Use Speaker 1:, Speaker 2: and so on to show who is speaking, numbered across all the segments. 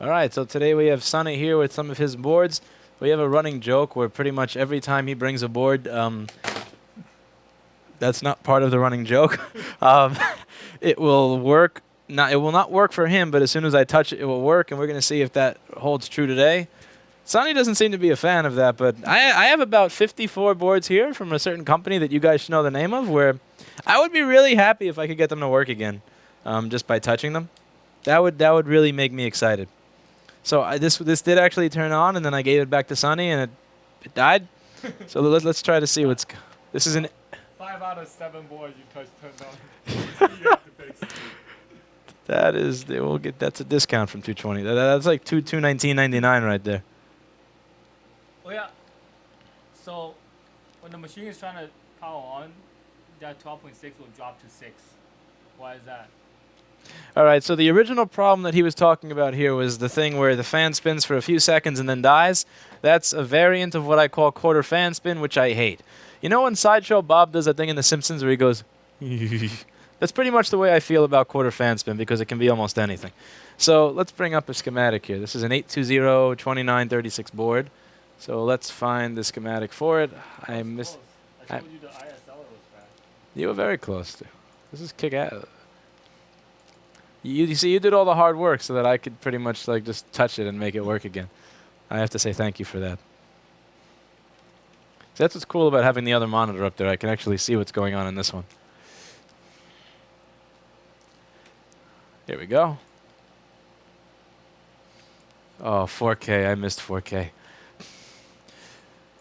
Speaker 1: All right, so today we have Sonny here with some of his boards. We have a running joke where pretty much every time he brings a board, that's not part of the running joke. um, it will work. It will not work for him, but as soon as I touch it, it will work, and we're going to see if that holds true today. Sonny doesn't seem to be a fan of that, but I have about 54 boards here from a certain company that you guys should know the name of, where I would be really happy if I could get them to work again, just by touching them. That would really make me excited. So this did actually turn on, and then I gave it back to Sonny, and it died. So let's try to see what's. This is an.
Speaker 2: 5 out of 7 boards you touch turned on. You have to fix it.
Speaker 1: That is, we'll get. That's a discount from 220. That's like 219.99 right there.
Speaker 2: Oh yeah. So when the machine is trying to power on, that 12.6 will drop to 6. Why is that?
Speaker 1: All right. So the original problem that he was talking about here was the thing where the fan spins for a few seconds and then dies. That's a variant of what I call quarter fan spin, which I hate. You know when Sideshow Bob does that thing in The Simpsons where he goes. That's pretty much the way I feel about quarter fan spin because it can be almost anything. So let's bring up a schematic here. This is an 820-2936 board. So let's find the schematic for it. I missed.
Speaker 2: I told you the ISL was bad.
Speaker 1: You were very close to. This is kick ass. You see, you did all the hard work so that I could pretty much like just touch it and make it work again. I have to say thank you for that. So that's what's cool about having the other monitor up there. I can actually see what's going on in this one. Here we go. Oh, 4K. I missed 4K.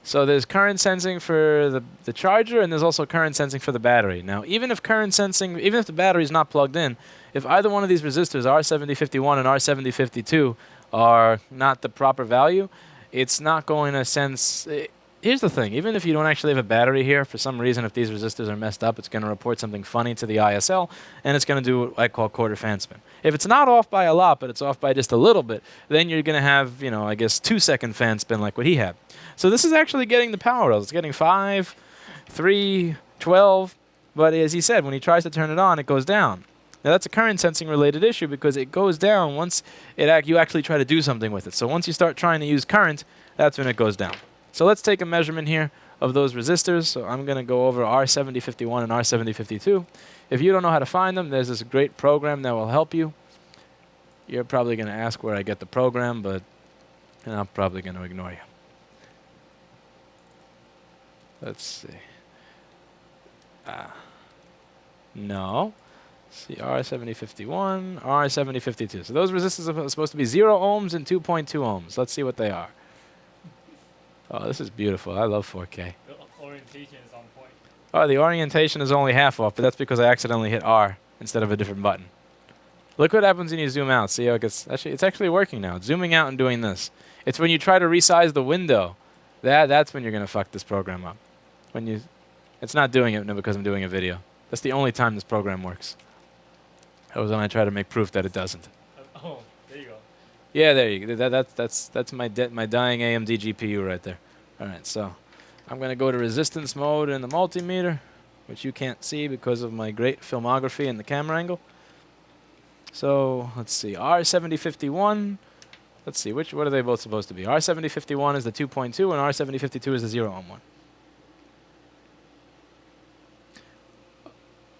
Speaker 1: So there's current sensing for the charger, and there's also current sensing for the battery. Now, even if the battery is not plugged in, if either one of these resistors, R7051 and R7052, are not the proper value, it's not going to sense. Here's the thing. Even if you don't actually have a battery here, for some reason, if these resistors are messed up, it's going to report something funny to the ISL, and it's going to do what I call quarter fan spin. If it's not off by a lot, but it's off by just a little bit, then you're going to have, I guess, 2-second fan spin like what he had. So this is actually getting the power levels. It's getting 5, 3, 12, but as he said, when he tries to turn it on, it goes down. Now that's a current sensing related issue because it goes down once you actually try to do something with it. So once you start trying to use current, that's when it goes down. So let's take a measurement here of those resistors. So I'm going to go over R7051 and R7052. If you don't know how to find them, there's this great program that will help you. You're probably going to ask where I get the program, but I'm probably going to ignore you. Let's see. No. Let's see, R7051, R7052. So those resistors are supposed to be 0 ohms and 2.2 ohms. Let's see what they are. Oh, this is beautiful. I love 4K.
Speaker 2: The orientation is on point.
Speaker 1: Oh, the orientation is only half off, but that's because I accidentally hit R instead of a different button. Look what happens when you zoom out. See how it gets... It's actually working now. It's zooming out and doing this. It's when you try to resize the window. That's when you're going to fuck this program up. It's not doing it because I'm doing a video. That's the only time this program works. That was when I try to make proof that it doesn't.
Speaker 2: Oh, there you go.
Speaker 1: Yeah, there you go. That's my dying AMD GPU right there. All right, so I'm going to go to resistance mode in the multimeter, which you can't see because of my great filmography and the camera angle. So let's see, R7051. Let's see, what are they both supposed to be? R7051 is the 2.2 and R7052 is the 0 ohm one.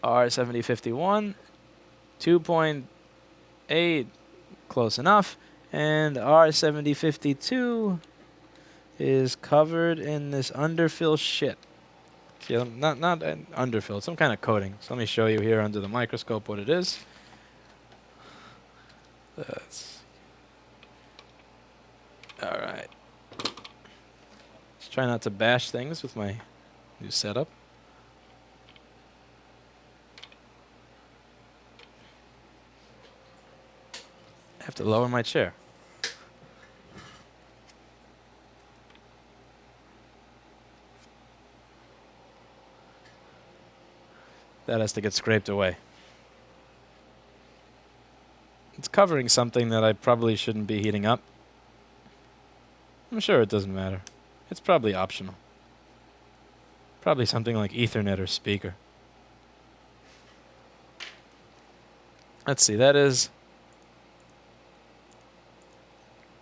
Speaker 1: R7051, 2.8, close enough. And R7052 is covered in this underfill shit. See, not an underfill, some kind of coating. So let me show you here under the microscope what it is. All right. Just try not to bash things with my new setup. I have to lower my chair. That has to get scraped away. It's covering something that I probably shouldn't be heating up. I'm sure it doesn't matter. It's probably optional. Probably something like Ethernet or speaker. Let's see, that is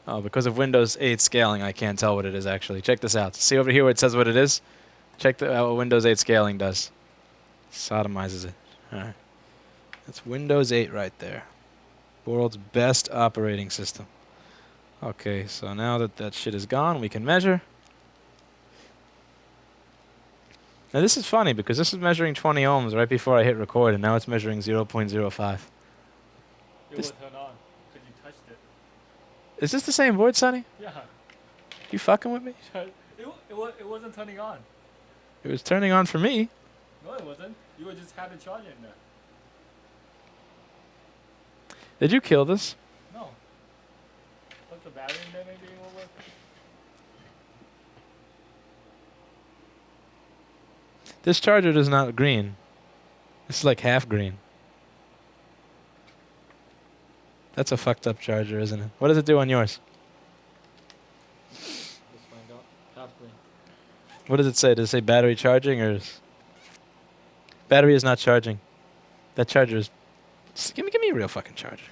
Speaker 1: Oh, because of Windows 8 scaling, I can't tell what it is actually. Check this out. See over here where it says what it is? Check what Windows 8 scaling does. Sodomizes it. Alright. That's Windows 8 right there. World's best operating system. Okay, so now that that shit is gone, we can measure. Now this is funny because this is measuring 20 ohms right before I hit record, and now it's measuring 0.05.
Speaker 2: It will turn on because you touched it.
Speaker 1: Is this the same board, Sonny?
Speaker 2: Yeah.
Speaker 1: You fucking with me?
Speaker 2: It wasn't turning on.
Speaker 1: It was turning on for me.
Speaker 2: No, it wasn't. You just had the charger in there.
Speaker 1: Did you kill this?
Speaker 2: No. Put the battery in there, maybe it will work.
Speaker 1: This charger is not green. It's like half green. That's a fucked up charger, isn't it? What does it do on yours?
Speaker 2: Just find out. Half green.
Speaker 1: What does it say? Does it say battery charging or battery is not charging? That charger is. Give me a real fucking charger.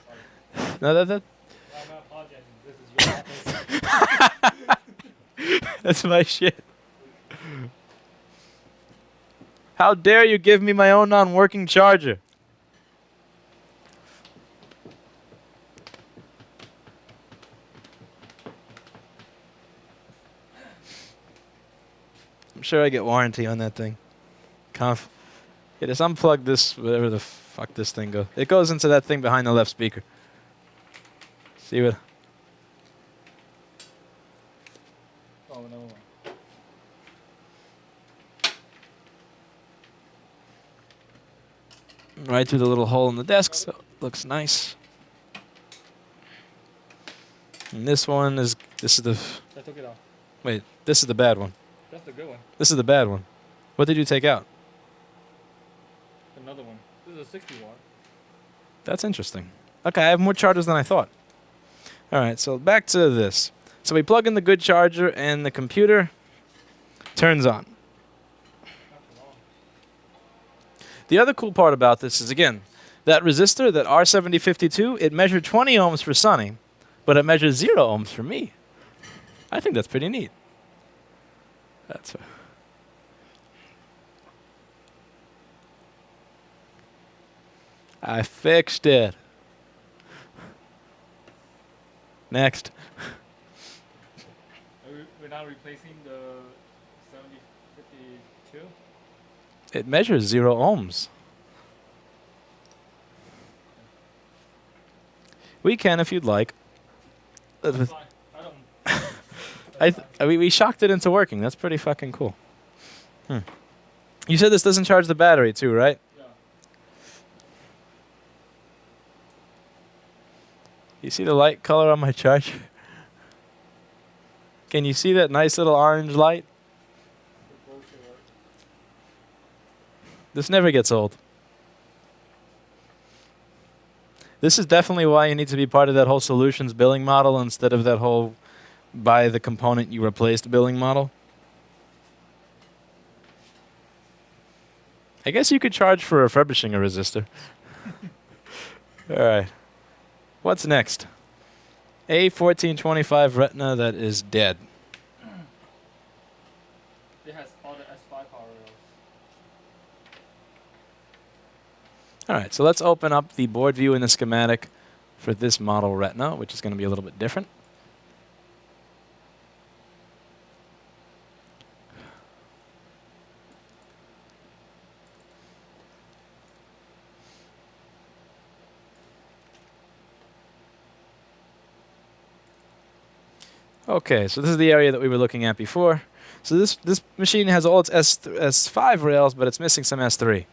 Speaker 1: No, that.
Speaker 2: I'm not apologizing. This is your office.
Speaker 1: That's my shit. How dare you give me my own non-working charger? I'm sure I get warranty on that thing. Yeah, just unplug this, whatever the fuck this thing goes. It goes into that thing behind the left speaker. See what?
Speaker 2: Oh, no.
Speaker 1: Right through the little hole in the desk, so it looks nice. And this is the,
Speaker 2: I took it out.
Speaker 1: wait, this is the bad one.
Speaker 2: That's the good one.
Speaker 1: This is the bad one. What did you take out?
Speaker 2: Another one. This is a 60 watt.
Speaker 1: That's interesting. Okay, I have more chargers than I thought. All right, so back to this. So we plug in the good charger and the computer turns on. The other cool part about this is, again, that resistor, that R7052, it measured 20 ohms for Sonny, but it measures 0 ohms for me. I think that's pretty neat. That's I fixed it. Next.
Speaker 2: We're not replacing the 7052?
Speaker 1: It measures 0 ohms. We can if you'd like.
Speaker 2: That's fine. I don't.
Speaker 1: We shocked it into working. That's pretty fucking cool. You said this doesn't charge the battery too, right?
Speaker 2: Yeah.
Speaker 1: You see the light color on my charger? Can you see that nice little orange light? This never gets old. This is definitely why you need to be part of that whole solutions billing model instead of that whole buy the component you replaced billing model. I guess you could charge for refurbishing a resistor. All right. What's next? A1425 Retina that is dead.
Speaker 2: It has all the S5 power rails.
Speaker 1: All right, so let's open up the board view and the schematic for this model Retina, which is going to be a little bit different. Okay, so this is the area that we were looking at before. So this machine has all its S5 rails, but it's missing some S3.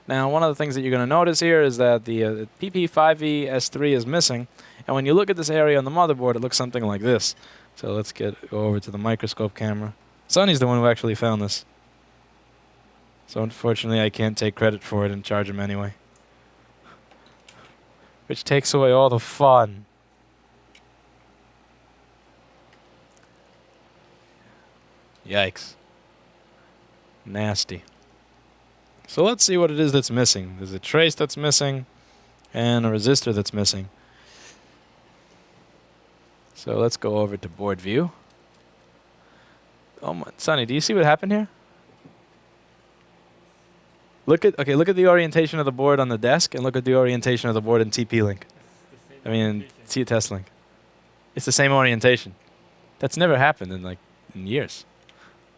Speaker 1: Now, one of the things that you're going to notice here is that the PP5E S3 is missing, and when you look at this area on the motherboard, it looks something like this. So let's go over to the microscope camera. Sonny's the one who actually found this. So unfortunately, I can't take credit for it and charge him anyway. Which takes away all the fun. Yikes. Nasty. So let's see what it is that's missing. There's a trace that's missing and a resistor that's missing. So let's go over to board view. Oh my, Sonny, do you see what happened here? Look at the orientation of the board on the desk, and look at the orientation of the board in TP-Link. I mean, test link. It's the same orientation. That's never happened in years.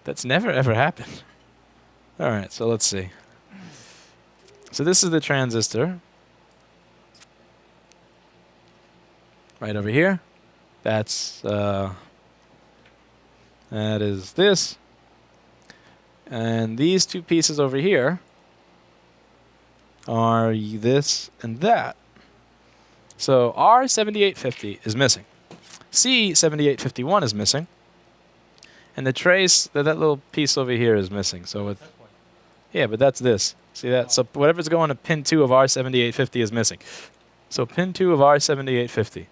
Speaker 1: That's never ever happened. All right, so let's see. So this is the transistor. Right over here. That is this. And these two pieces over here are this and that. So R7850 is missing. C7851 is missing. And the trace, that little piece over here is missing. So with, yeah, but that's this. See that? So whatever's going to pin 2 of R7850 is missing. So pin 2 of R7850.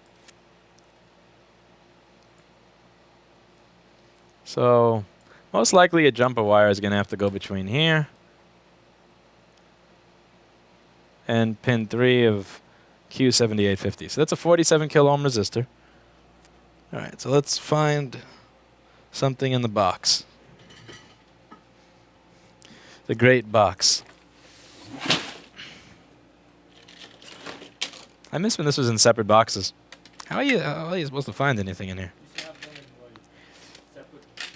Speaker 1: So most likely a jumper wire is going to have to go between here and pin 3 of Q7850. So that's a 47 kilo ohm resistor. All right, so let's find something in the box. The great box. I miss when this was in separate boxes. How are you supposed to find anything in here?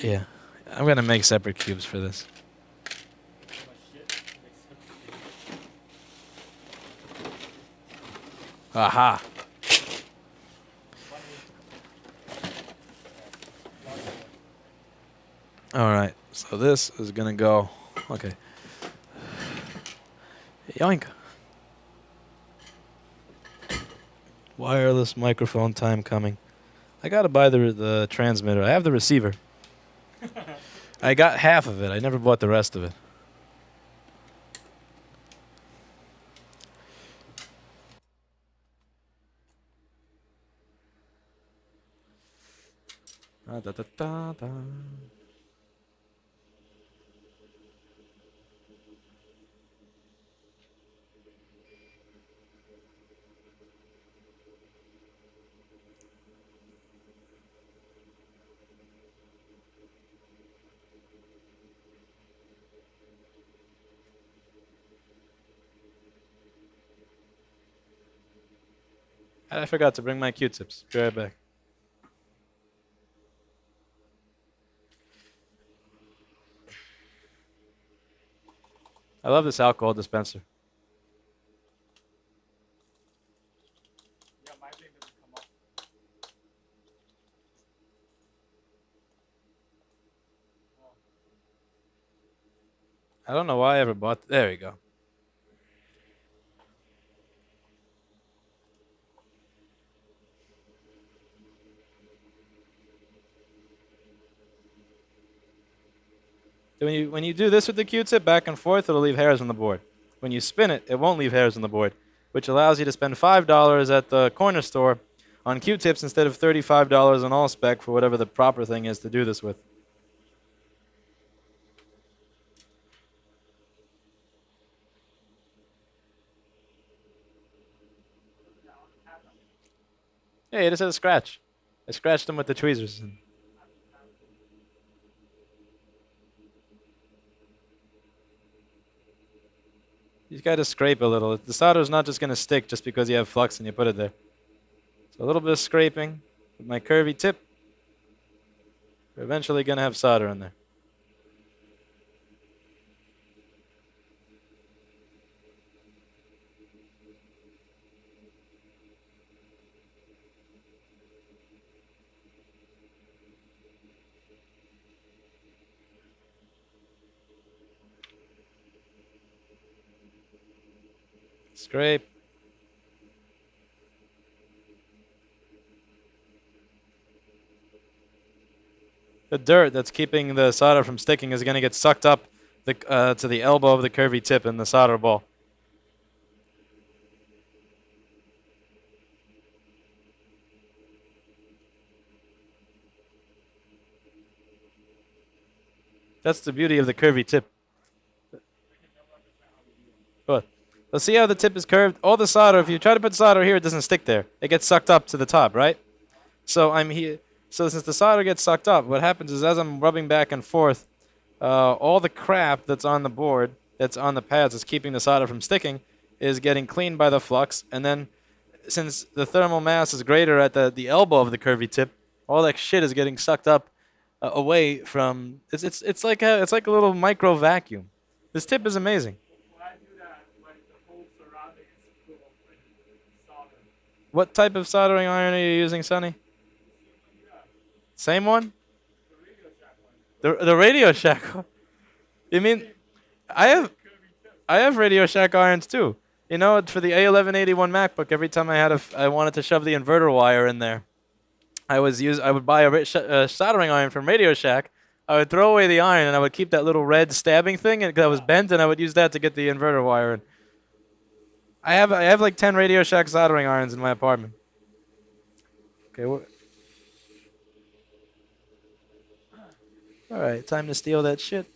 Speaker 1: Yeah, I'm gonna make separate cubes for this. Aha! Alright, so this is gonna go. Okay. Yoink! Wireless microphone time coming. I gotta buy the transmitter. I have the receiver. I got half of it. I never bought the rest of it. Da, da, da, da. I forgot to bring my Q-tips. Be right back. I love this alcohol dispenser.
Speaker 2: Yeah, my thing doesn't come up.
Speaker 1: I don't know why I ever bought. There we go. When you do this with the Q-tip back and forth, it'll leave hairs on the board. When you spin it, it won't leave hairs on the board, which allows you to spend $5 at the corner store on Q-tips instead of $35 on Allspec for whatever the proper thing is to do this with. Yeah, it just has a scratch. I scratched them with the tweezers. You got to scrape a little. The solder is not just going to stick just because you have flux and you put it there. So a little bit of scraping with my curvy tip. We're eventually going to have solder in there. Scrape. The dirt that's keeping the solder from sticking is going to get sucked up to the elbow of the curvy tip in the solder ball. That's the beauty of the curvy tip. What? Well, see how the tip is curved? All the solder, if you try to put solder here, it doesn't stick there. It gets sucked up to the top, right? So I'm here. So since the solder gets sucked up, what happens is as I'm rubbing back and forth, all the crap that's on the board, that's on the pads, that's keeping the solder from sticking, is getting cleaned by the flux. And then, since the thermal mass is greater at the elbow of the curvy tip, all that shit is getting sucked up away from. It's like a little micro vacuum. This tip is amazing.
Speaker 2: When I do that, like the whole surrounding is full of like solder.
Speaker 1: What type of soldering iron are you using, Sonny?
Speaker 2: Yeah,
Speaker 1: Same one?
Speaker 2: the Radio Shack one.
Speaker 1: The Radio Shack. You mean I have
Speaker 2: Curvy tip.
Speaker 1: I have Radio Shack irons too. You know, for the A1181 MacBook, every time I wanted to shove the inverter wire in there, I would buy a soldering iron from Radio Shack. I would throw away the iron and I would keep that little red stabbing thing that was bent, and I would use that to get the inverter wire in. I have like 10 Radio Shack soldering irons in my apartment. Okay. All right, time to steal that shit.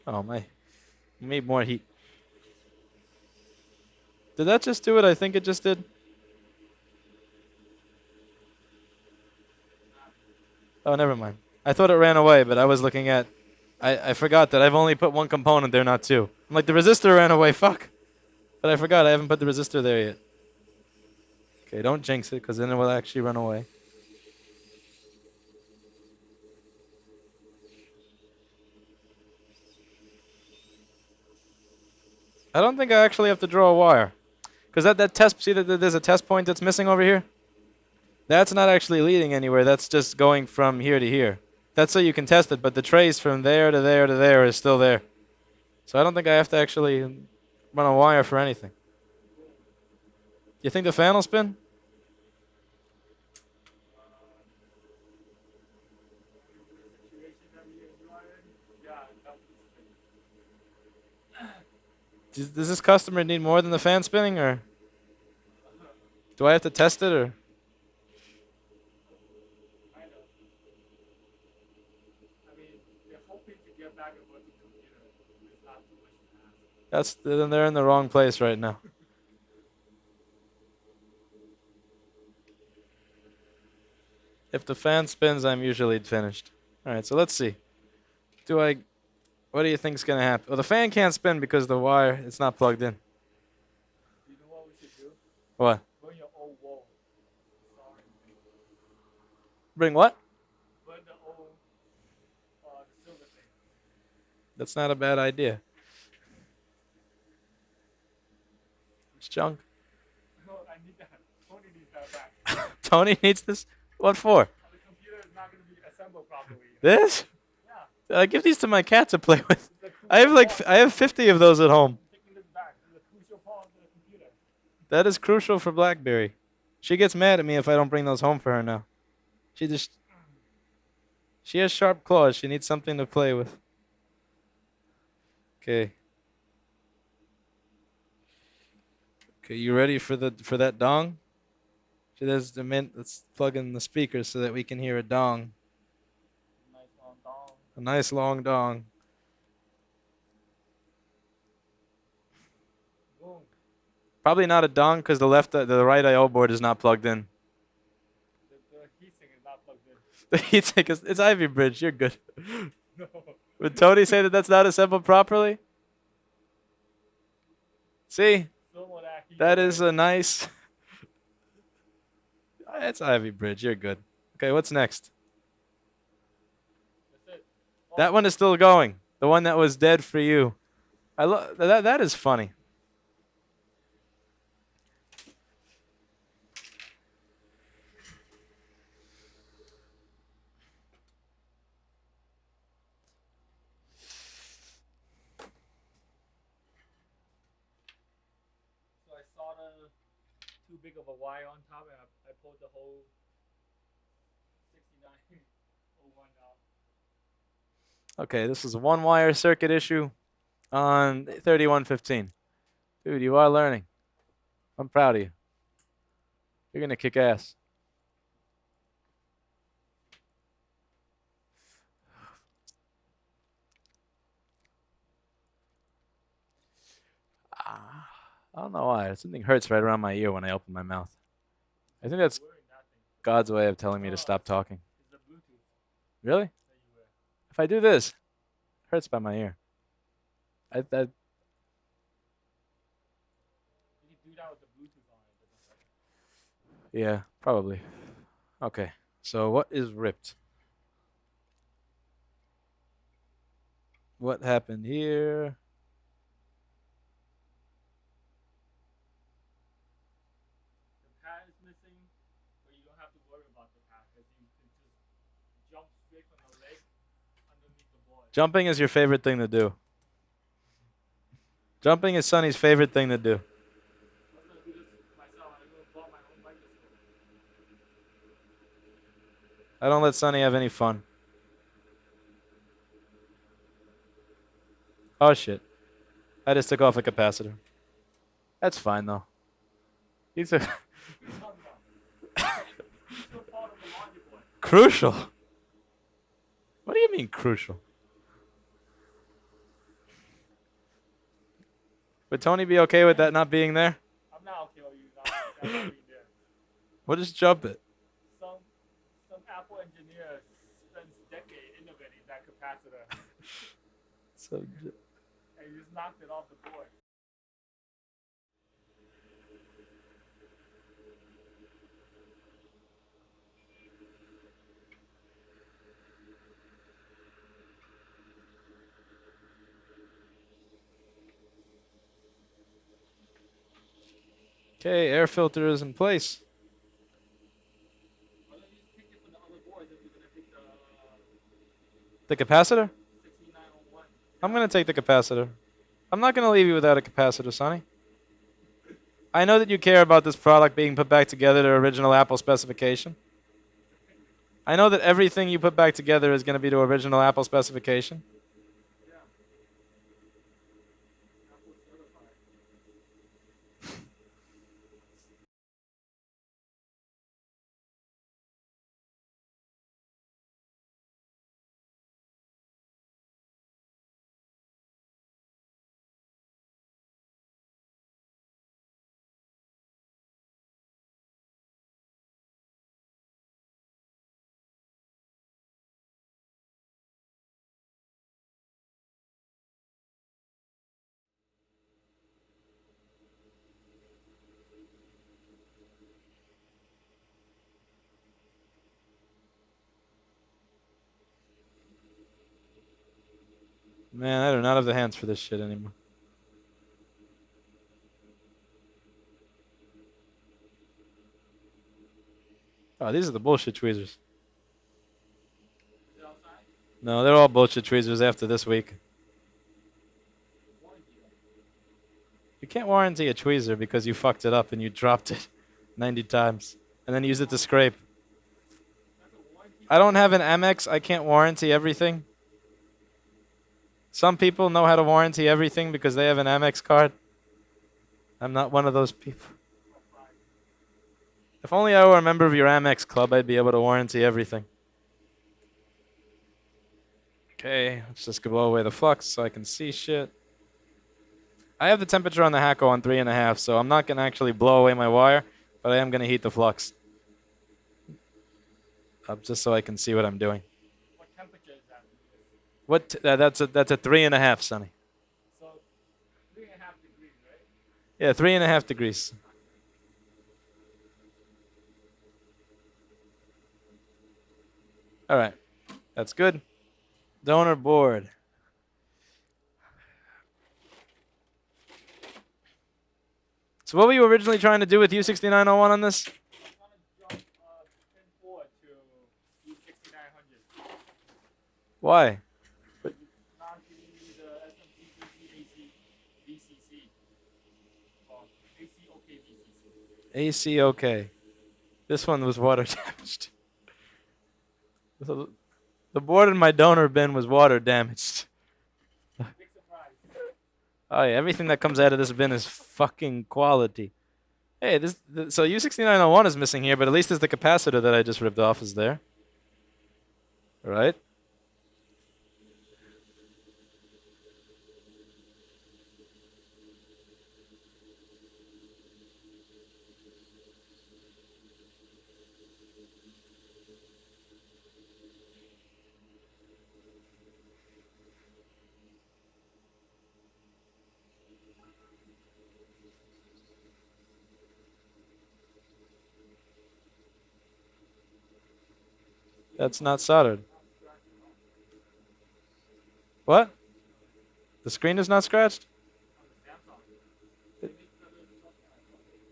Speaker 1: Oh my, need more heat. Did that just do it? I think it just did. Oh, never mind. I thought it ran away, but I was looking at. I forgot that I've only put one component there, not two. I'm like, the resistor ran away, fuck. But I forgot I haven't put the resistor there yet. Okay, don't jinx it, because then it will actually run away. I don't think I actually have to draw a wire. Because that test, see that there's a test point that's missing over here? That's not actually leading anywhere, that's just going from here to here. That's so you can test it, but the trace from there to there to there is still there. So I don't think I have to actually run a wire for anything. You think the fan will spin? Does this customer need more than the fan spinning, or do I have to test it, or? Then they're in the wrong place right now. If the fan spins, I'm usually finished. All right, so let's see. What do you think's gonna happen? Well, the fan can't spin because the wire, it's not plugged in.
Speaker 2: You know what we should do?
Speaker 1: What?
Speaker 2: Burn your old wall.
Speaker 1: Bring what?
Speaker 2: Burn the old, the silver thing.
Speaker 1: That's not a bad idea. It's junk.
Speaker 2: No, I need that. Tony needs that back.
Speaker 1: Tony needs this? What for?
Speaker 2: The computer is not going to be assembled properly.
Speaker 1: This?
Speaker 2: Yeah.
Speaker 1: I give these to my cat to play with. I have 50 of those at home.
Speaker 2: I'm taking this back. It's a crucial part of the computer.
Speaker 1: That is crucial for BlackBerry. She gets mad at me if I don't bring those home for her now. She has sharp claws. She needs something to play with. Okay. Okay, you ready for that dong? Let's plug in the speakers so that we can hear a dong.
Speaker 2: Nice long dong.
Speaker 1: A nice long dong.
Speaker 2: Boom.
Speaker 1: Probably not a dong because the right I/O board is not plugged in.
Speaker 2: The heatsink is not plugged in.
Speaker 1: The heatsink it's Ivy Bridge. You're good.
Speaker 2: No.
Speaker 1: Would Tony say that that's not assembled properly? See, that is a nice. It's Ivy Bridge. You're good. Okay, what's next?
Speaker 2: That's it.
Speaker 1: That one is still going. The one that was dead for you. I love that. That is funny.
Speaker 2: So I soldered too big of a wire on top, and I pulled the whole 6901 out.
Speaker 1: Okay, this is a one-wire circuit issue on 3115. Dude, you are learning. I'm proud of you. You're gonna kick ass. I don't know why. Something hurts right around my ear when I open my mouth. I think that's
Speaker 2: Wearing that thing.
Speaker 1: God's way of telling me to
Speaker 2: No,
Speaker 1: stop talking.
Speaker 2: it's the Bluetooth
Speaker 1: Really?
Speaker 2: that you wear.
Speaker 1: If I do this, it hurts by my ear. I
Speaker 2: You can do that with the Bluetooth on. It doesn't hurt.
Speaker 1: yeah, probably. Okay. So what is ripped? What happened here?
Speaker 2: The pad is missing, but you don't have to worry about the pad because you can just jump straight from the leg underneath the board.
Speaker 1: Jumping is your favorite thing to do. Jumping is Sonny's favorite thing to do.
Speaker 2: I was gonna do this myself. I'm gonna bought my own microscope.
Speaker 1: I don't let Sonny have any fun. Oh shit. I just took off a capacitor. That's fine though. He's a crucial. What do you mean crucial? Would Tony be okay with that not being there?
Speaker 2: I'm not okay with you not being there.
Speaker 1: We'll just jump it.
Speaker 2: Some Apple engineer spends decades innovating that capacitor,
Speaker 1: So,
Speaker 2: and you just knocked it off the board.
Speaker 1: okay, air filter is in place.
Speaker 2: Why don't you just take it from the other boards if you're gonna take
Speaker 1: The capacitor?
Speaker 2: 6901?
Speaker 1: I'm gonna take the capacitor. I'm not gonna leave you without a capacitor, Sonny. I know that you care about this product being put back together to original Apple specification. I know that everything you put back together is gonna be to original Apple specification.
Speaker 2: Yeah. Apple certified.
Speaker 1: Man, I do not have the hands for this shit anymore. Oh, these are the bullshit tweezers.
Speaker 2: Is it outside?
Speaker 1: No, they're all bullshit tweezers after this week.
Speaker 2: Warranty.
Speaker 1: You can't warranty a tweezer because you fucked it up and you dropped it 90 times and then used it to scrape.
Speaker 2: That's a warranty.
Speaker 1: I don't have an Amex. I can't warranty everything. Some people know how to warranty everything because they have an Amex card. I'm not one of those people. If only I were a member of your Amex club, I'd be able to warranty everything. Okay, let's just blow away the flux so I can see shit. I have the temperature on the HAKKO on 3.5, so I'm not going to actually blow away my wire, but I am going to heat the flux. Up just so I can see what I'm doing.
Speaker 2: What temperature is that?
Speaker 1: That's a 3.5, Sonny.
Speaker 2: So 3.5 degrees, right?
Speaker 1: Yeah, 3.5 degrees. All right, that's good. Donor board. So what were you originally trying to do with U6901 on this?
Speaker 2: I'm trying to jump pin 4 to U6900.
Speaker 1: Why?
Speaker 2: Not giving me the SMTPC AC VCC. Or ACOK VCC.
Speaker 1: ACOK. This one was water damaged. So the board in my donor bin was water damaged.
Speaker 2: Big surprise.
Speaker 1: Oh yeah, everything that comes out of this bin is fucking quality. Hey, so U6901 is missing here, but at least there's the capacitor that I just ripped off is there. Right? That's not soldered. What? The screen is not scratched?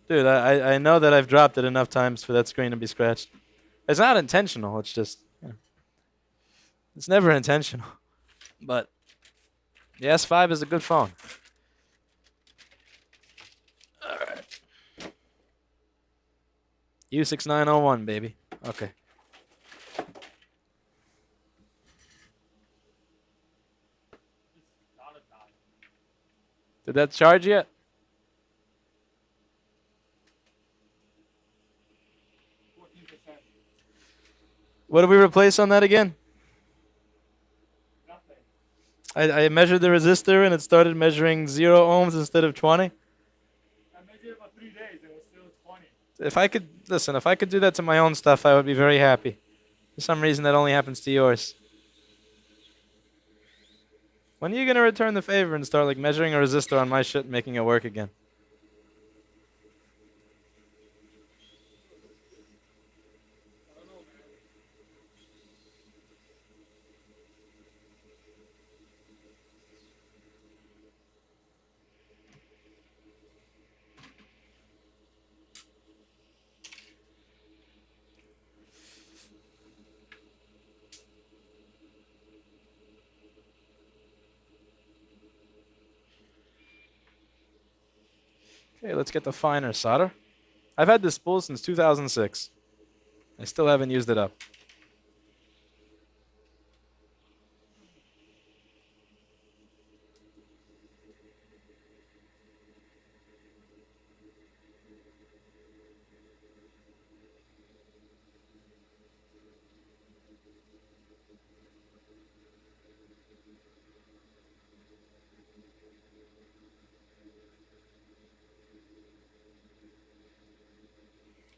Speaker 1: Dude, I know that I've dropped it enough times for that screen to be scratched. It's not intentional. It's just, it's never intentional. But the S5 is a good phone. All right. U6901, baby. Okay. Did that charge yet? What did we replace on that again? I measured the resistor and it started measuring 0 ohms instead of 20.
Speaker 2: I measured it for 3 days. It was still 20.
Speaker 1: If I could, listen, if I could do that to my own stuff, I would be very happy. For some reason, that only happens to yours. When are you going to return the favor and start like measuring a resistor on my shit and making it work again? Okay, let's get the finer solder. I've had this spool since 2006. I still haven't used it up.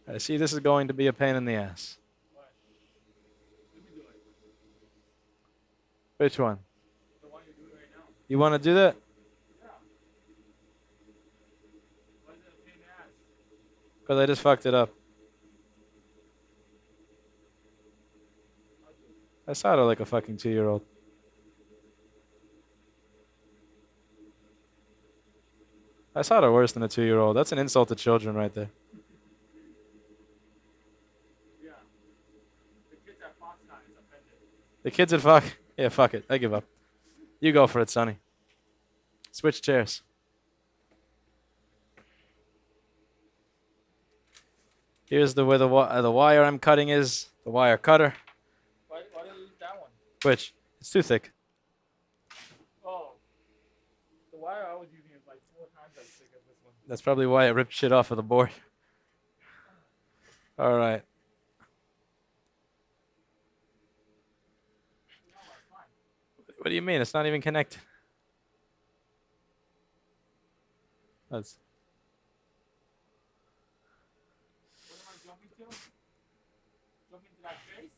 Speaker 1: I see this is going to be a pain in the ass. Which one?
Speaker 2: The one you're doing right now.
Speaker 1: You want to do that?
Speaker 2: Yeah. Why is it a pain in the ass?
Speaker 1: Because I just fucked it up. I solder like a fucking 2-year-old. I solder worse than a 2-year-old. That's an insult to children right there.
Speaker 2: Yeah. The kids at Foxconn is offended.
Speaker 1: The kids at fuck. Yeah, fuck it. I give up. You go for it, Sonny. Switch chairs. Here's where the wire I'm cutting is. The wire cutter.
Speaker 2: Why do you use that one?
Speaker 1: Which? It's too thick.
Speaker 2: Oh. The wire I was using is like 4 times as thick as this one.
Speaker 1: That's probably why it ripped shit off of the board. All right.
Speaker 2: No, it's fine.
Speaker 1: What do you mean? It's not even connected. That's.
Speaker 2: What am I jumping to? Jumping to that trace?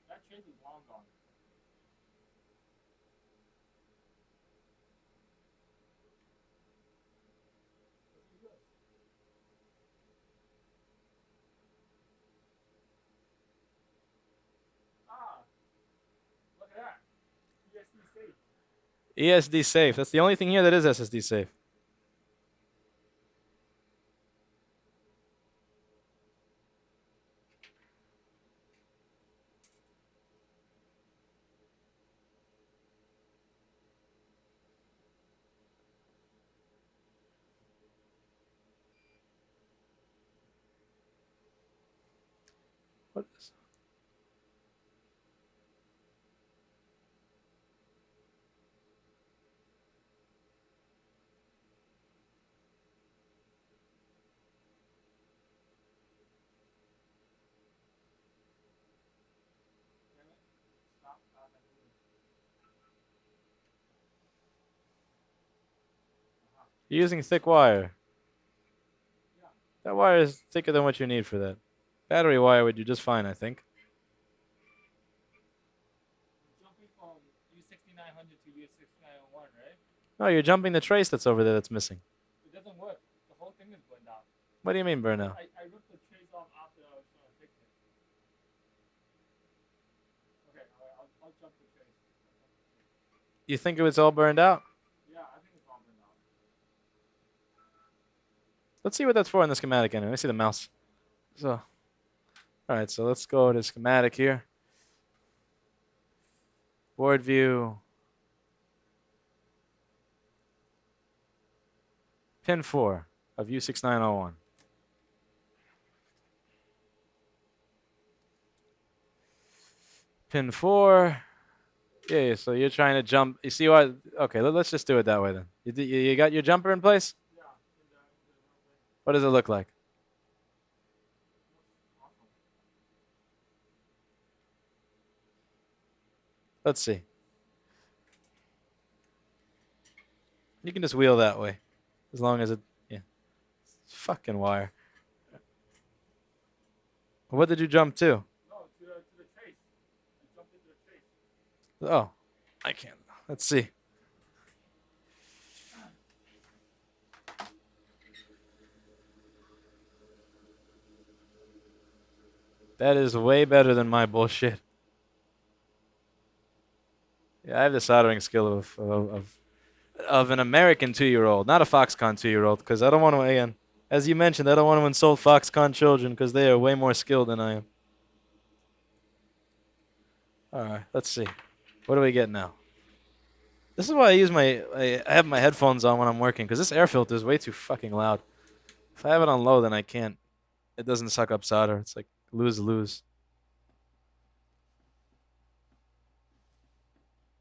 Speaker 2: That trace is long gone. Ah, look at that. ESD safe.
Speaker 1: ESD safe. That's the only thing here that is SSD safe. What is? You're using thick wire.
Speaker 2: Yeah.
Speaker 1: That wire is thicker than what you need for that. Battery wire would do just fine, I think.
Speaker 2: Jumping from U6900 to U6901, right?
Speaker 1: No, you're jumping the trace that's over there that's missing.
Speaker 2: It doesn't work. The whole thing is burned out.
Speaker 1: What do you mean, burnout?
Speaker 2: I ripped the trace off after I was trying to fix it. I'll jump the trace.
Speaker 1: You think it was all burned out?
Speaker 2: Yeah, I think it's all burned out.
Speaker 1: Let's see what that's for in the schematic anyway. Let me see the mouse. So, all right, so let's go to schematic here. Board view. Pin 4 of U6901. Pin 4. Yeah, so you're trying to jump. You see what? Okay, let's just do it that way then. You got your jumper in place?
Speaker 2: Yeah.
Speaker 1: What does it look like?
Speaker 2: Awesome.
Speaker 1: Let's see. You can just wheel that way. As long as it, yeah. Fucking wire. What did you jump to?
Speaker 2: No, to the trace. I jumped into the trace.
Speaker 1: Oh, I can't. Let's see. That is way better than my bullshit. Yeah, I have the soldering skill of an American 2-year-old, not a Foxconn 2-year-old, because I don't want to, again, as you mentioned, I don't want to insult Foxconn children because they are way more skilled than I am. All right, let's see. What do we get now? This is why I use I have my headphones on when I'm working, because this air filter is way too fucking loud. If I have it on low, then I can't. It doesn't suck up solder. It's like lose-lose.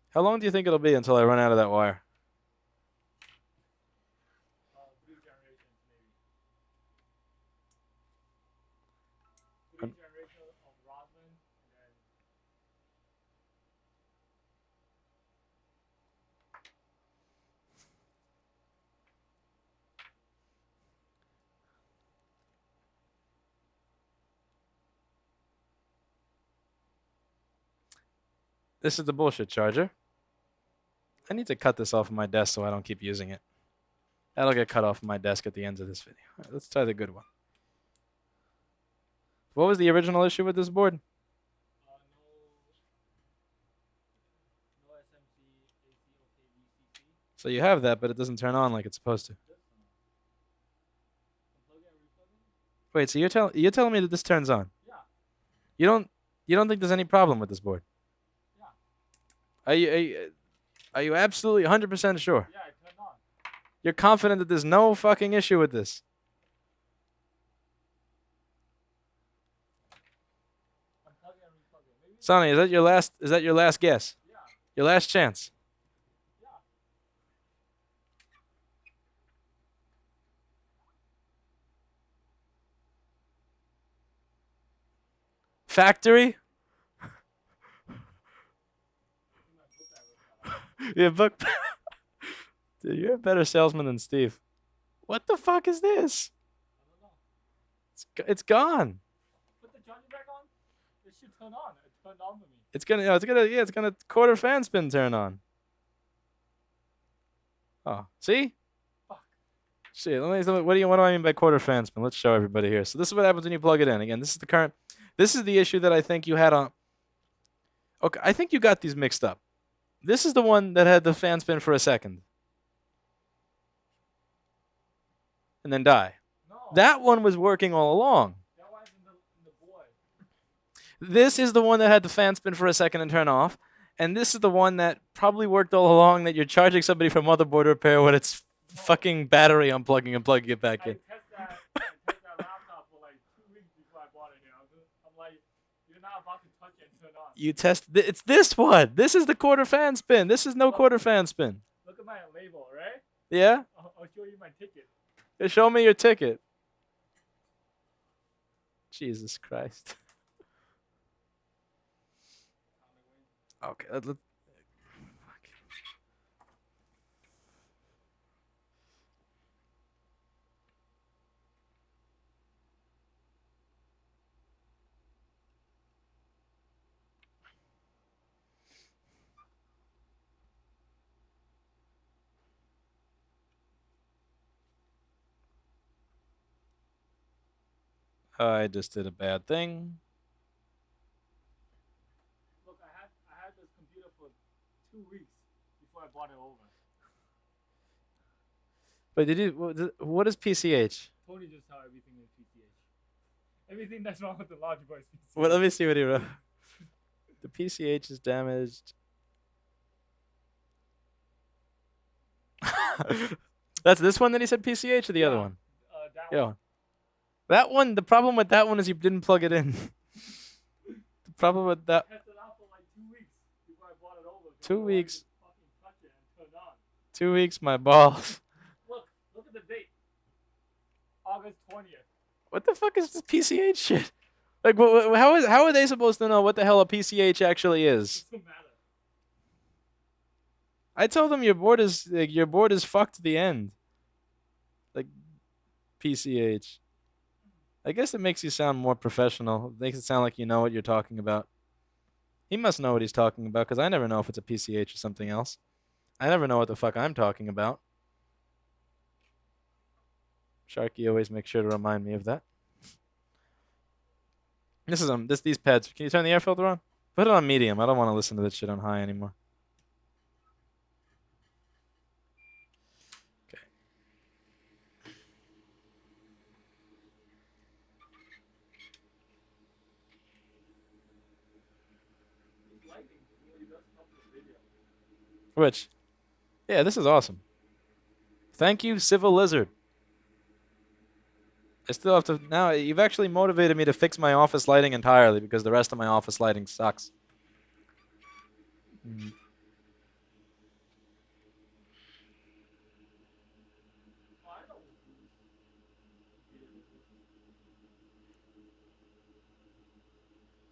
Speaker 1: How long do you think it'll be until I run out of that wire?
Speaker 2: 3 generations, maybe. 3 generations of rosin, and then
Speaker 1: This is the bullshit charger. I need to cut this off of my desk so I don't keep using it. That'll get cut off my desk at the end of this video. All right, let's try the good one. What was the original issue with this board?
Speaker 2: no SMC, AC, OK, VCC.
Speaker 1: So you have that, but it doesn't turn on like it's supposed to.
Speaker 2: Unplug it and replug it?
Speaker 1: Wait, so you're telling me that this turns on?
Speaker 2: Yeah.
Speaker 1: You don't think there's any problem with this board?
Speaker 2: Yeah.
Speaker 1: Are you absolutely 100% sure?
Speaker 2: Yeah, it turned on.
Speaker 1: You're confident that there's no fucking issue with this?
Speaker 2: Unplug it and replug it. Maybe.
Speaker 1: Sonny, is that your last guess?
Speaker 2: Yeah.
Speaker 1: Your last chance?
Speaker 2: Yeah.
Speaker 1: Factory? Yeah, book. Dude, you're a better salesman than Steve. What the fuck is this?
Speaker 2: I don't know.
Speaker 1: It's gone.
Speaker 2: Put the charger back on. It should turn on. It turned on for me.
Speaker 1: It's gonna quarter fan spin turn on. Oh, see?
Speaker 2: Fuck.
Speaker 1: Shit. What do I mean by quarter fan spin? Let's show everybody here. So this is what happens when you plug it in. Again, this is the current. This is the issue that I think you had on. Okay, I think you got these mixed up. This is the one that had the fan spin for a second. And then die.
Speaker 2: No.
Speaker 1: That one was working all along.
Speaker 2: That one's in the board.
Speaker 1: This is the one that had the fan spin for a second and turn off. And this is the one that probably worked all along that you're charging somebody for motherboard repair when it's fucking battery unplugging and plugging it back in.
Speaker 2: I tested that laptop for like 2 weeks before I bought it. I'm like, you're not about to touch it and turn on.
Speaker 1: You it's this one. This is the quarter fan spin. This is no quarter fan spin.
Speaker 2: Look at my label, right?
Speaker 1: Yeah?
Speaker 2: I'll show you my ticket.
Speaker 1: Show me your ticket. Jesus Christ. Okay, let's. I just did a bad thing.
Speaker 2: Look, I had this computer for 2 weeks before I bought it over.
Speaker 1: But did you? What is PCH?
Speaker 2: Tony just how everything is PCH. Everything that's wrong with the logic bar is PCH.
Speaker 1: Well, let me see what he wrote. The PCH is damaged. That's this one that he said PCH or the other one?
Speaker 2: That
Speaker 1: Yeah.
Speaker 2: one.
Speaker 1: That one, the problem with that one is you didn't plug it in. The problem with that.
Speaker 2: I tested out for like 2 weeks before I bought it over.
Speaker 1: 2 weeks.
Speaker 2: Fucking touch it and turn on.
Speaker 1: 2 weeks, my balls.
Speaker 2: Look at the date. August 20th.
Speaker 1: What the fuck is this PCH shit? Like, how are they supposed to know what the hell a PCH actually is?
Speaker 2: It doesn't matter.
Speaker 1: I told them your board is fucked to the end. Like, PCH. I guess it makes you sound more professional. It makes it sound like you know what you're talking about. He must know what he's talking about, because I never know if it's a PCH or something else. I never know what the fuck I'm talking about. Sharky always makes sure to remind me of that. These pads. Can you turn the air filter on? Put it on medium. I don't want to listen to this shit on high anymore. Okay. Which? Yeah, this is awesome. Thank you, Civil Lizard. I still have to... Now, you've actually motivated me to fix my office lighting entirely, because the rest of my office lighting sucks.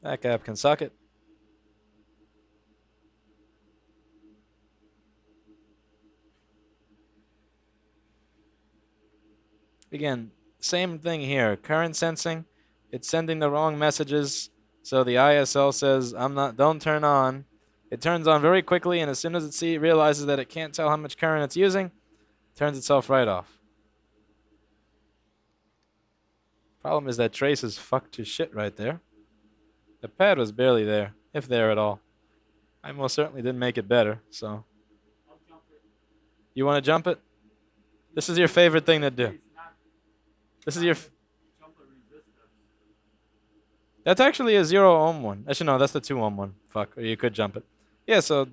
Speaker 1: That app can suck it. Again, same thing here. Current sensing, it's sending the wrong messages. So the ISL says, don't turn on. It turns on very quickly, and as soon as it realizes that it can't tell how much current it's using, it turns itself right off. Problem is that trace is fucked to shit right there. The pad was barely there, if there at all. I most certainly didn't make it better, so.
Speaker 2: I'll jump it.
Speaker 1: You want to jump it? This is your favorite thing to do. This is your...
Speaker 2: Jump a resistor.
Speaker 1: That's actually a 0 ohm one. Actually, no, that's the 2 ohm one. Fuck, or you could jump it. Yeah, so,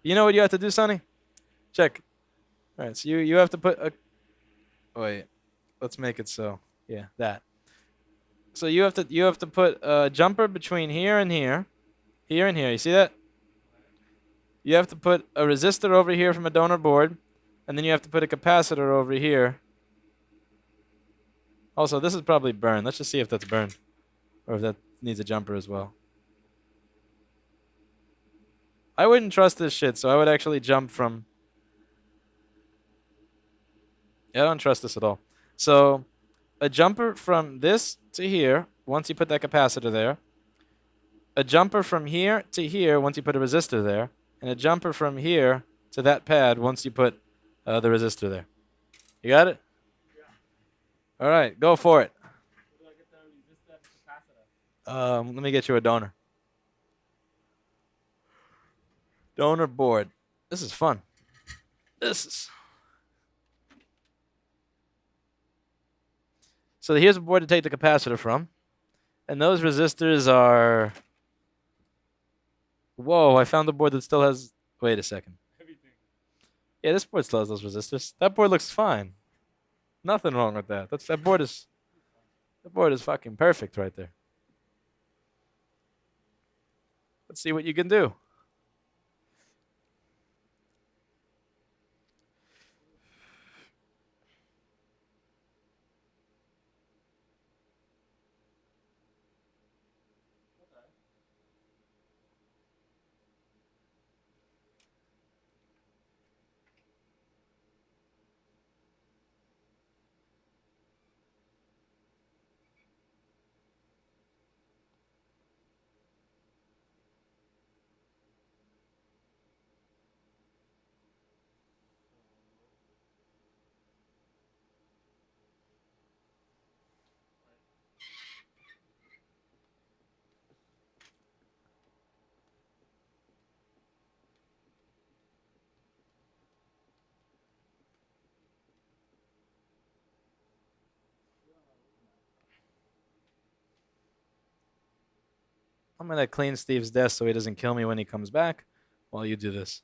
Speaker 1: you know what you have to do, Sonny? Check. All right, so you have to put a... Wait, let's make it so. Yeah, that. So you have to put a jumper between here and here. Here and here. You see that? You have to put a resistor over here from a donor board. And then you have to put a capacitor over here. Also, this is probably burned. Let's just see if that's burned. Or if that needs a jumper as well. I wouldn't trust this shit, so I would actually jump from... Yeah, I don't trust this at all. So, a jumper from this to here, once you put that capacitor there. A jumper from here to here, once you put a resistor there. And a jumper from here to that pad, once you put the resistor there. You got it? Yeah. All right, go for it.
Speaker 2: Do I get the resistor and capacitor?
Speaker 1: Let me get you a donor. Donor board. This is fun. So here's a board to take the capacitor from. And those resistors are... Whoa, I found a board that still has... Wait a second.
Speaker 2: Everything.
Speaker 1: Yeah, this board still has those resistors. That board looks fine. Nothing wrong with that. That board is fucking perfect right there. Let's see what you can do. I'm gonna clean Steve's desk so he doesn't kill me when he comes back while you do this.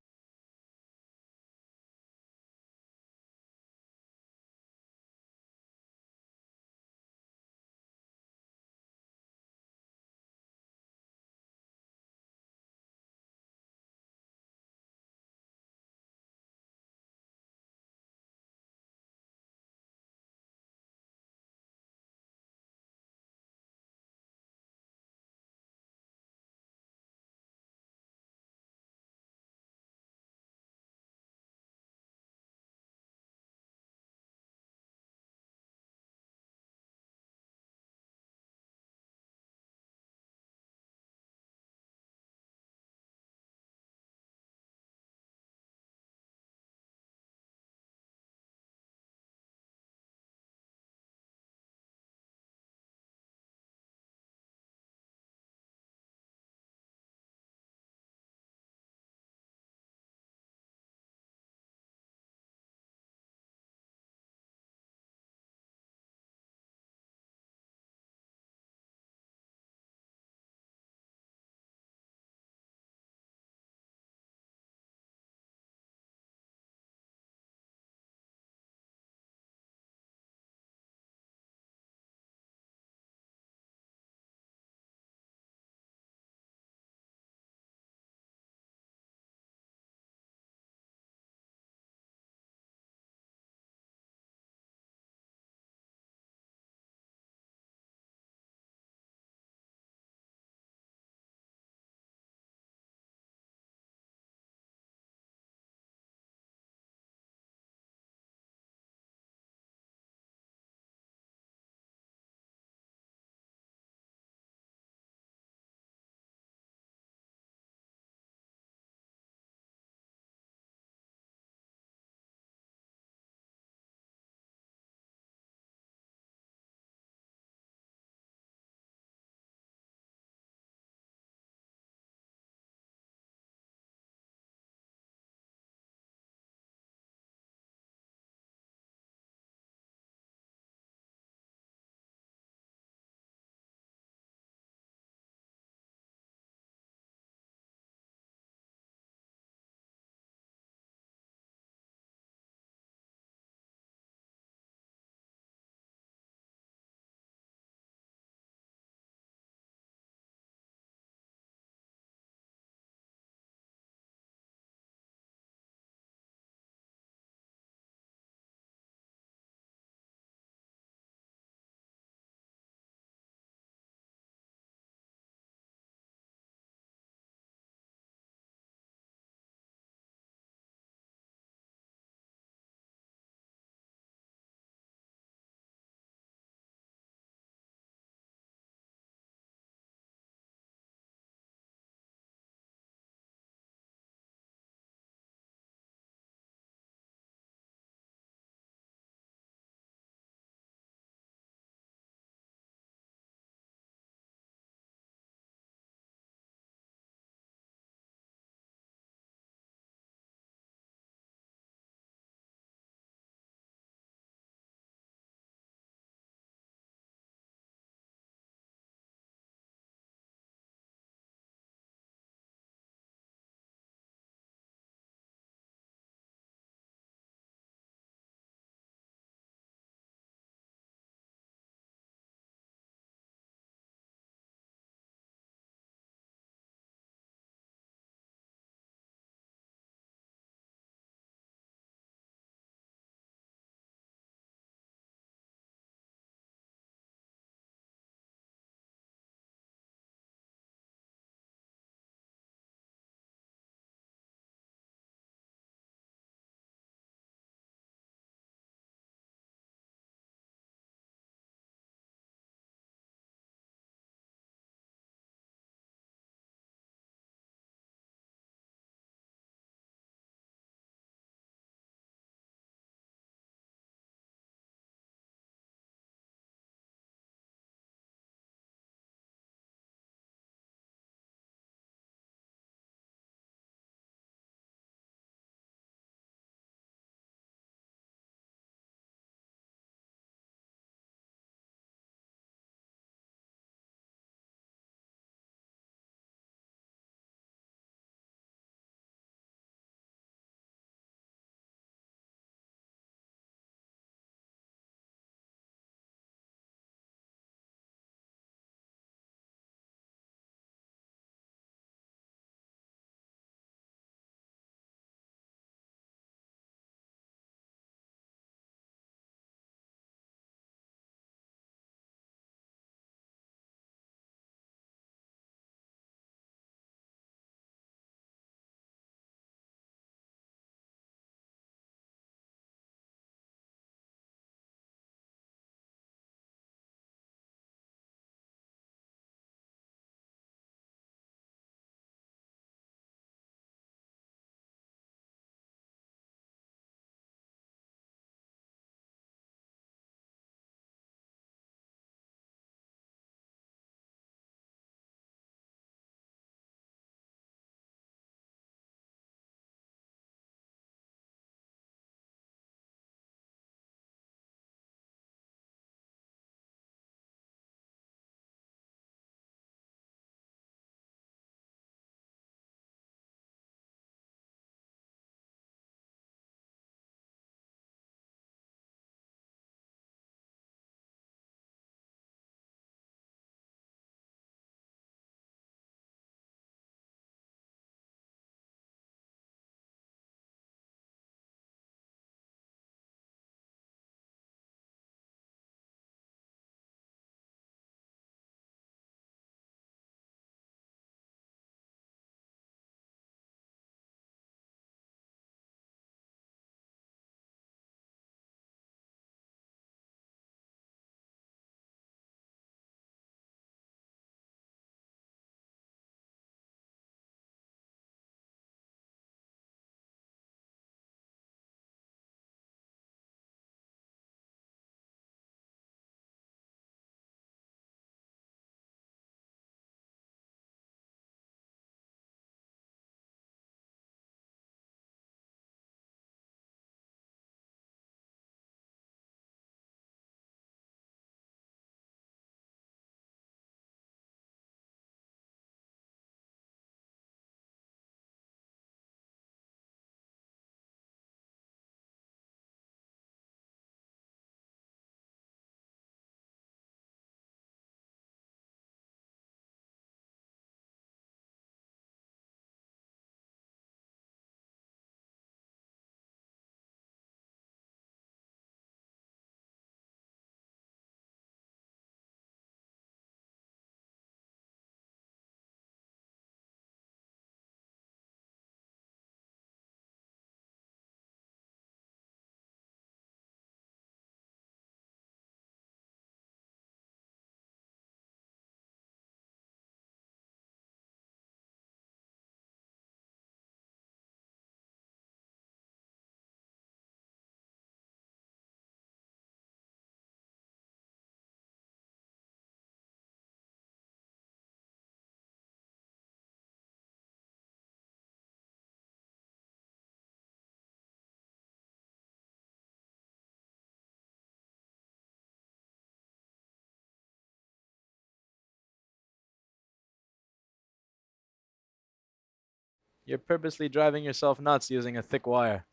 Speaker 1: You're purposely driving yourself nuts using a thick wire.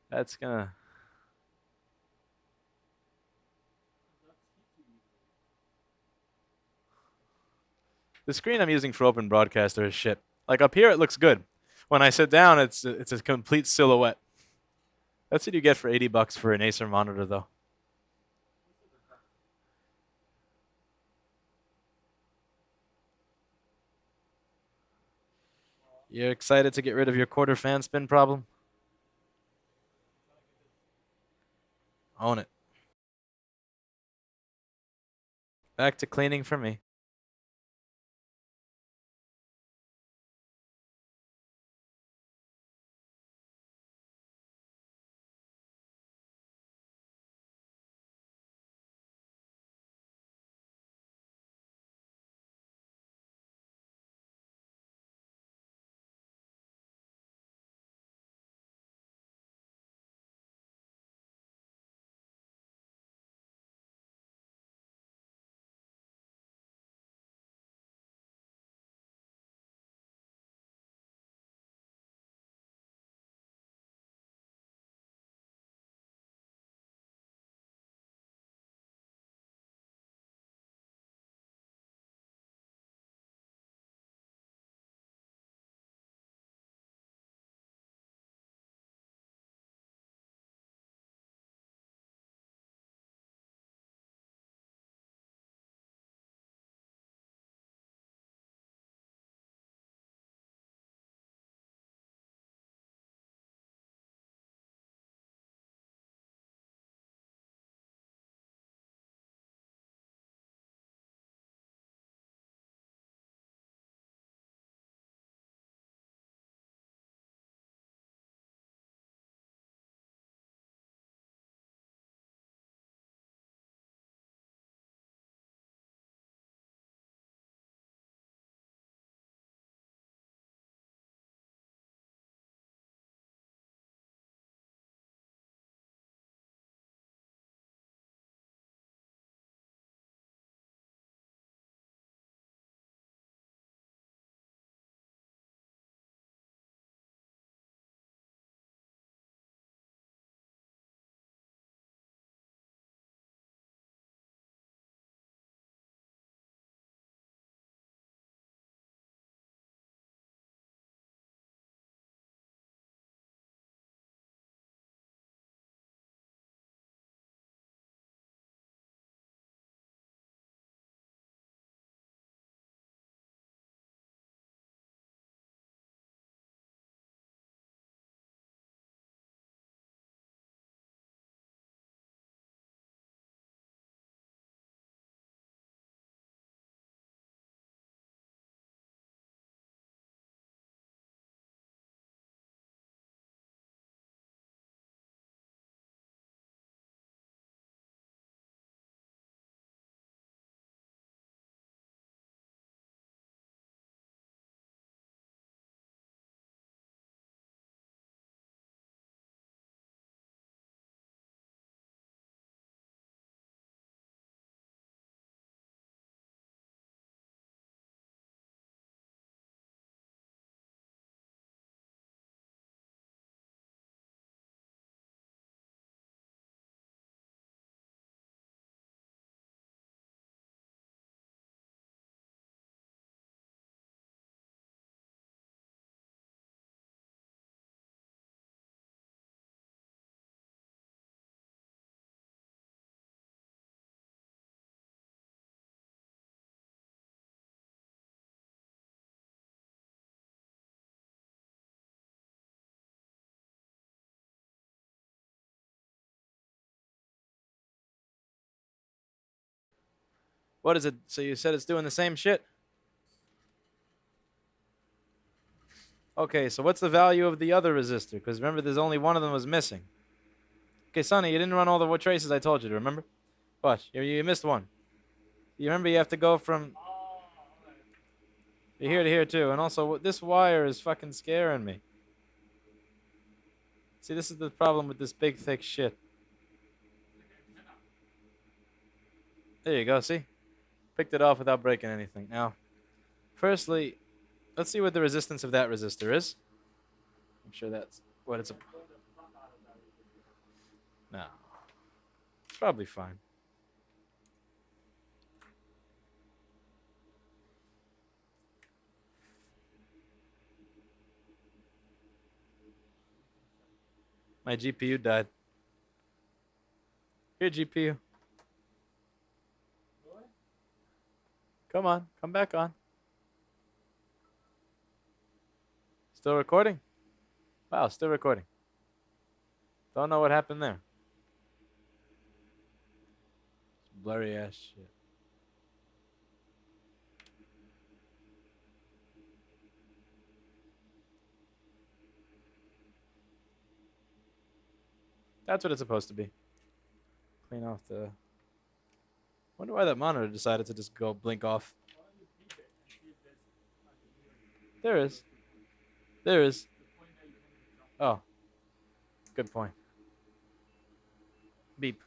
Speaker 1: That's gonna... The screen I'm using for Open Broadcaster is shit. Like up here, it looks good. When I sit down, it's a complete silhouette. That's what you get for $80 for an Acer monitor, though. You're excited to get rid of your quarter fan spin problem? Own it. Back to cleaning for me. What is it? So you said it's doing the same shit? Okay, so what's the value of the other resistor? Because remember, there's only one of them was missing. Okay, Sonny, you didn't run all the traces I told you to, remember? What? You missed one. You remember you have to go from here to here, too. And also, this wire is fucking scaring me. See, this is the problem with this big, thick shit. There you go, see? Picked it off without breaking anything. Now, firstly, Let's see what the resistance of that resistor is. I'm sure that's what it's. No, it's probably fine. My GPU died. Here, GPU. Come on, come back on. Still recording? Wow, still recording. Don't know what happened there. Blurry ass shit. That's what it's supposed to be. Clean off the. Wonder why that monitor decided to just go blink off. There is. There is. Oh. Good point. Beep.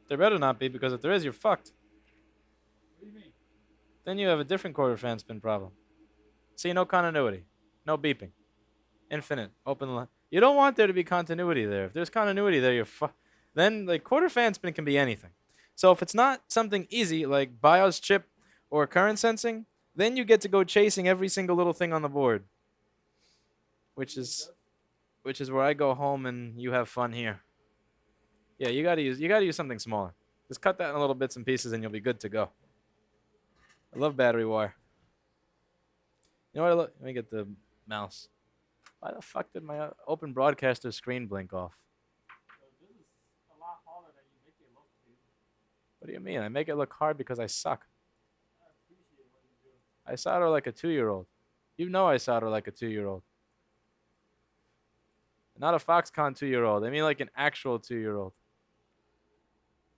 Speaker 1: There better not be, because if there is, you're fucked.
Speaker 2: What do you mean?
Speaker 1: Then you have a different quarter fan spin problem. See, no continuity. No beeping. Infinite. Open line. You don't want there to be continuity there. If there's continuity there, you're then like quarter fan spin can be anything. So if it's not something easy like BIOS chip or current sensing, then you get to go chasing every single little thing on the board. Which is where I go home and you have fun here. Yeah, you gotta use something smaller. Just cut that in little bits and pieces and you'll be good to go. I love battery wire. You know what I love? Let me get the mouse. Why the fuck did my open broadcaster screen blink off?
Speaker 2: So this is a lot harder than you make it look, dude.
Speaker 1: What do you mean? I make it look hard because I suck.
Speaker 2: I appreciate what you do.
Speaker 1: I solder like a 2-year-old. You know I solder like a 2-year-old. Not a Foxconn 2-year-old. I mean like an actual 2-year-old.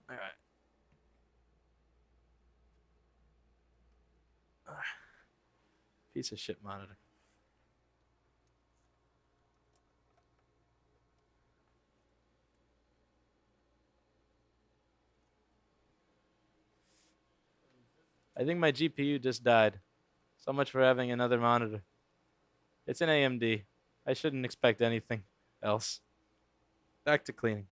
Speaker 1: All right. Piece of shit monitor. I think my GPU just died. So much for having another monitor. It's an AMD. I shouldn't expect anything else. Back to cleaning.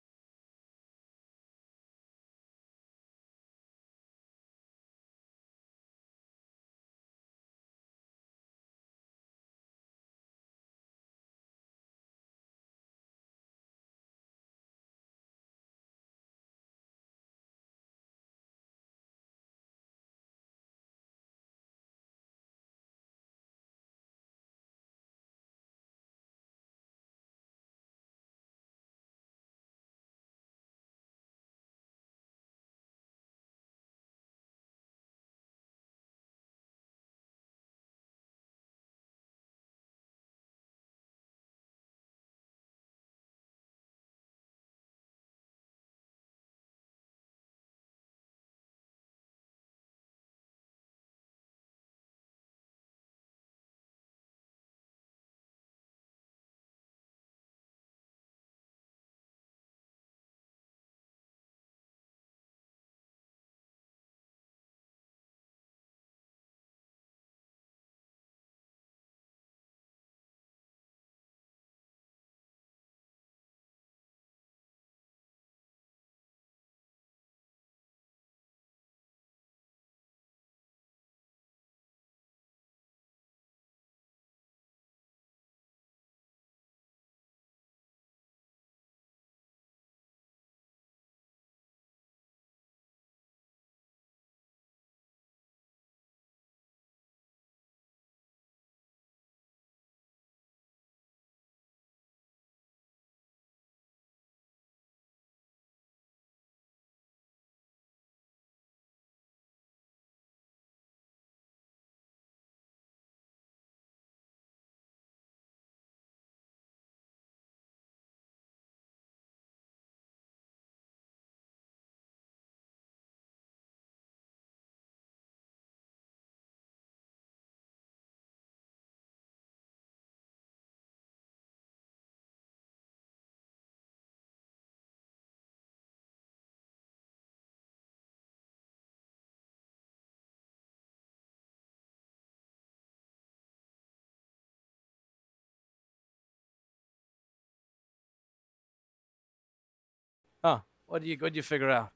Speaker 1: Huh? What'd you figure out?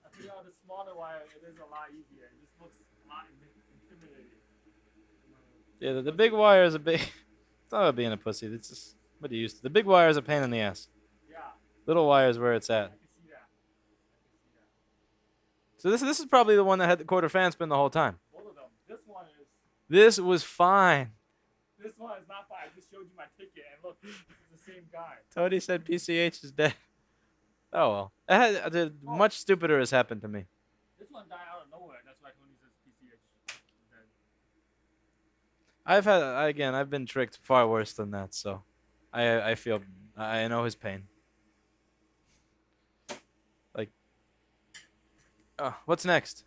Speaker 2: I figured out the smaller wire, it is a lot easier. It just looks a lot intimidating.
Speaker 1: Yeah, the big wire is a big. It's not about being a pussy. It's just what you used to. The big wire is a pain in the ass.
Speaker 2: Yeah,
Speaker 1: Little wire is where it's
Speaker 2: I
Speaker 1: at.
Speaker 2: can see that. I can see that.
Speaker 1: So this is probably the one that had the quarter fan spin the whole time.
Speaker 2: Both of them. This one is.
Speaker 1: This was fine.
Speaker 2: This one is not fine. I just showed you my ticket, and look, it's the same guy.
Speaker 1: Tony said PCH is dead. Oh well. Much stupider has happened to me.
Speaker 2: This one died out of nowhere. That's why Tony says PCH. Then
Speaker 1: I've been tricked far worse than that, so I feel I know his pain. Like, what's next?